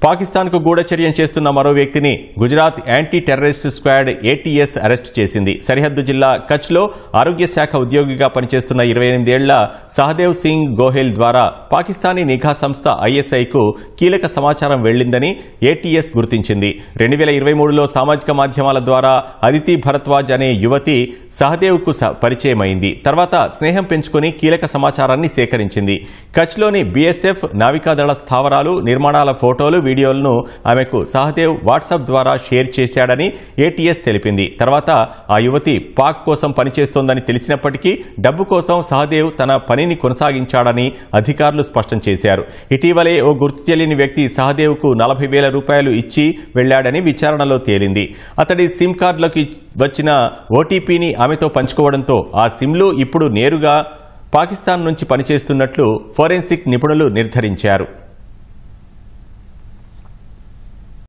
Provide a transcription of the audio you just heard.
పాకిస్తాన్కు గూఢచర్యం చేస్తున్న మరో వ్యక్తిని Gujarat anti terrorist squad ATS arrest చేసింది. సరిహద్దు జిల్లా కచ్లో ఆరోగ్య శాఖ ఉద్యోగిగా పనిచేస్తున్న 28 ఏళ్ల సహదేవ్ సింగ్ గోహెల్ ద్వారా పాకిస్తానీ నిఘా సంస్థ ఐఎస్ఐకు కీలక సమాచారం వెళ్లిందని ఏటీఎస్ గుర్తించింది. 2023లో సామాజిక మాధ్యమాల ద్వారా అదితి భరద్వాజ్ అనే యువతి సహదేవ్కు పరిచయమైంది. తర్వాత స్నేహం పెంచుకుని కీలక సమాచారాన్ని సేకరించింది. కచ్లోని బీఎస్ఎఫ్ నావికాదళ స్థావరాలు, నిర్మాణాల ఫోటోలు, వీడియోలను ఆమెకు సహదేవ్ వాట్సాప్ ద్వారా షేర్ చేశాడని ఏటీఎస్ తెలిపింది. తర్వాత ఆ యువతి పాక్ కోసం పనిచేస్తోందని తెలిసినప్పటికీ డబ్బు కోసం సహదేవ్ తన పనిని కొనసాగించాడని అధికారులు స్పష్టం చేశారు. ఇటీవలే ఓ గుర్తు తెలియని వ్యక్తి సహదేవ్కు 40,000 రూపాయలు ఇచ్చి వెళ్లాడని విచారణలో తేలింది. అతడి సిమ్ కార్డులోకి వచ్చిన ఓటీపీని ఆమెతో పంచుకోవడంతో ఆ సిమ్లు ఇప్పుడు నేరుగా పాకిస్తాన్ నుంచి పనిచేస్తున్నట్లు ఫోరెన్సిక్ నిపుణులు నిర్ధారించారు.